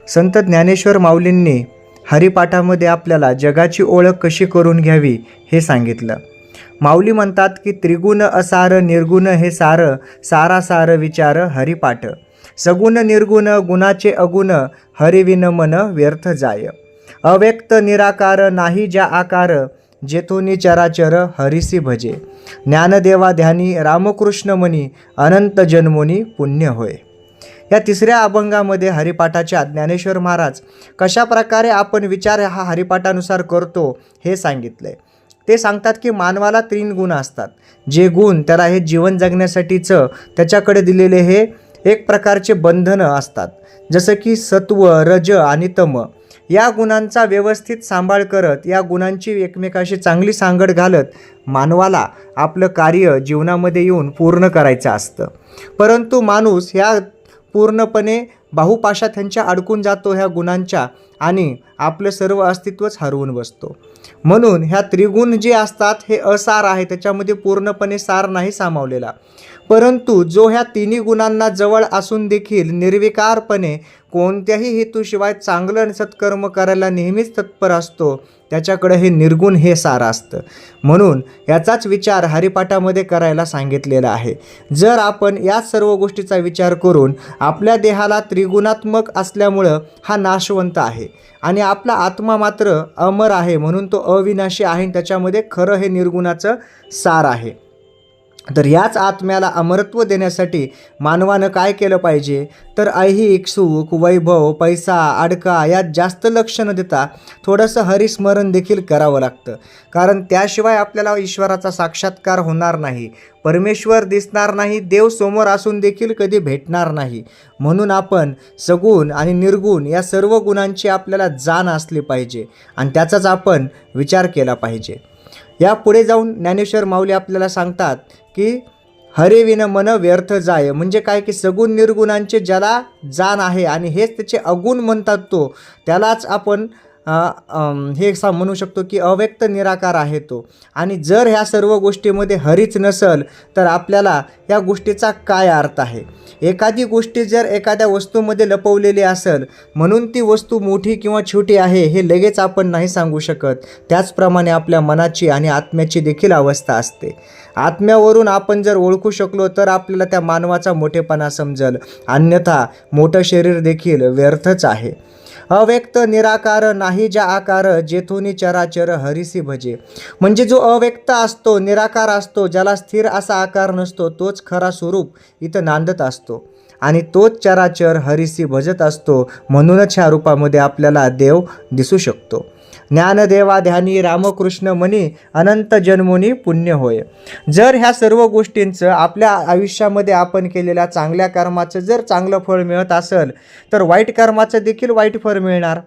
संत ज्ञानेश्वर माऊलींनी हरिपाठामध्ये आपल्याला जगाची ओळख कशी करून घ्यावी हे सांगितलं. माऊली म्हणतात की त्रिगुण असार निर्गुण हे सार, सारासार विचार हरिपाठ. सगुण निर्गुण गुणाचे अगुण, हरिविन मन व्यर्थ जाय. अव्यक्त निराकार नाही ज्या आकार, जेथोनी चराचर हरिसी भजे. ज्ञानदेवा ध्यानी रामकृष्ण मनी, अनंत जन्मोनी पुण्य होय. या तिसऱ्या अभंगामध्ये हरिपाठाच्या ज्ञानेश्वर महाराज कशा प्रकारे आपण विचार हा हरिपाठानुसार करतो हे सांगितलंय. ते सांगतात की मानवाला 3 गुण असतात. जे गुण त्याला हे जीवन जगण्यासाठीचं त्याच्याकडे दिलेले हे एक प्रकारचे बंधनं असतात. जसं की सत्व, रज आणि तम. या गुणांचा व्यवस्थित सांभाळ करत, या गुणांची एकमेकाशी चांगली सांगड घालत मानवाला आपलं कार्य जीवनामध्ये येऊन पूर्ण करायचं असतं. परंतु माणूस ह्या पूर्णपणे बाहुपाशात त्यांच्या अडकून जातो ह्या गुणांच्या, आणि आपलं सर्व अस्तित्वच हरवून बसतो. म्हणून ह्या त्रिगुण जे असतात हे असार आहे, त्याच्यामध्ये पूर्णपणे सार नाही सामावलेला. परंतु जो ह्या तिन्ही गुणांना जवळ असून देखील निर्विकारपणे कोणत्याही हेतूशिवाय चांगलं सत्कर्म करायला नेहमीच तत्पर असतो, त्याच्याकडे हे निर्गुण हे सार असतं. म्हणून याचाच विचार हरिपाठामध्ये करायला सांगितलेला आहे. जर आपण या सर्व गोष्टीचा विचार करून आपल्या देहाला त्रिगुणात्मक असल्यामुळं हा नाशवंत आहे आणि आपला आत्मा मात्र अमर आहे, म्हणून तो अविनाशी आहे, त्याच्यामध्ये खरं हे निर्गुणाचं सार आहे. तर याच आत्म्याला अमरत्व देण्यासाठी मानवानं काय केलं पाहिजे, तर ऐहिक सुख, वैभव, पैसा, अडका यात जास्त लक्ष न देता थोडंसं हरिस्मरण देखील करावं लागतं. कारण त्याशिवाय आपल्याला ईश्वराचा साक्षात्कार होणार नाही, परमेश्वर दिसणार नाही, देव समोर असून देखील कधी भेटणार नाही. म्हणून आपण सगुण आणि निर्गुण या सर्व गुणांची आपल्याला जाण असली पाहिजे आणि त्याचाच आपण विचार केला पाहिजे. या पुढे जाऊन ज्ञानेश्वर माऊली आपल्याला सांगतात की हरिविन मन व्यर्थ जाय. म्हणजे काय की सगुण निर्गुणांचे ज्याला जाण आहे आणि हेच त्याचे अगुण म्हणतात, तो त्यालाच आपण हे म्हणू शकतो की अव्यक्त निराकार आहे तो. आणि जर ह्या सर्व गोष्टीमध्ये हरीच नसल तर आपल्याला या गोष्टीचा काय अर्थ आहे. एखादी गोष्टी जर एखाद्या वस्तूमध्ये लपवलेली असेल म्हणून ती वस्तू मोठी किंवा छोटी आहे हे लगेच आपण नाही सांगू शकत. त्याचप्रमाणे आपल्या मनाची आणि आत्म्याची देखील अवस्था असते. आत्म्यावरून आपण जर ओळखू शकलो तर आपल्याला त्या मानवाचा मोठेपणा समजेल, अन्यथा मोठं शरीर देखील व्यर्थच आहे. अव्यक्त निराकार नाही ज्या आकार, जेथोनी चराचर हरिसी भजे. म्हणजे जो अव्यक्त असतो, निराकार असतो, ज्याला स्थिर असा आकार नसतो, तोच खरा स्वरूप इथं नांदत असतो आणि तोच चराचर हरिसी भजत असतो. म्हणूनच ह्या रूपामध्ये आपल्याला देव दिसू शकतो. ज्ञानदेवा ध्यानी रामकृष्ण मनी, अनंत जन्मोनी पुण्य होय. जर ह्या सर्व गोष्टींचं आपल्या आयुष्यामध्ये आपण केलेल्या चांगल्या कर्माचं जर चांगलं फळ मिळत असेल तर वाईट कर्माचं देखील वाईट फळ मिळणार.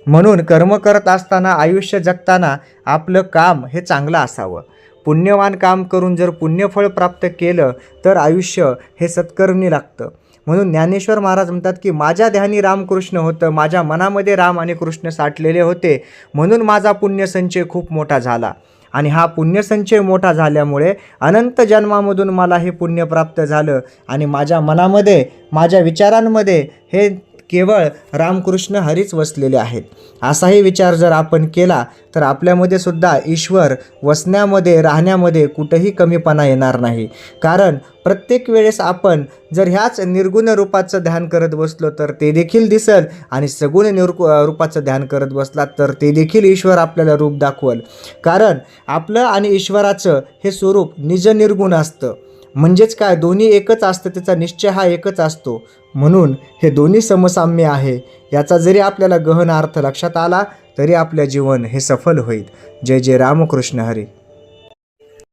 म्हणून कर्म करत असताना, आयुष्य जगताना आपलं काम हे चांगलं असावं. पुण्यवान काम करून जर पुण्यफळ प्राप्त केलं तर आयुष्य हे सत्कर्मी लागतं. म्हणून ज्ञानेश्वर महाराज म्हणतात की माझ्या ध्यानी रामकृष्ण होतं, माझ्या मनामध्ये राम आणि कृष्ण साठलेले होते, म्हणून माझा पुण्यसंचय खूप मोठा झाला. आणि हा पुण्यसंचय मोठा झाल्यामुळे अनंत जन्मामधून मला हे पुण्य प्राप्त झालं आणि माझ्या मनामध्ये, माझ्या विचारांमध्ये हे केवळ रामकृष्ण हरीच वसलेले आहेत. असाही विचार जर आपण केला तर आपल्यामध्ये सुद्धा ईश्वर वसण्यामध्ये, राहण्यामध्ये कुठंही कमीपणा येणार नाही. कारण प्रत्येक वेळेस आपण जर ह्याच निर्गुण रूपाचं ध्यान करत बसलो तर ते देखील दिसल आणि सगुण रूपाचं ध्यान करत बसलात तर ते देखील ईश्वर आपल्याला रूप दाखवल. कारण आपलं आणि ईश्वराचं हे स्वरूप निज निर्गुण असतं. म्हणजेच काय, दोन्ही एकच असतं, त्याचा निश्चय हा एकच असतो. म्हणून हे दोन्ही समसाम्य आहे. याचा जरी आपल्याला गहन अर्थ लक्षात आला तरी आपल्या जीवन हे सफल होईल. जय जय रामकृष्ण हरी.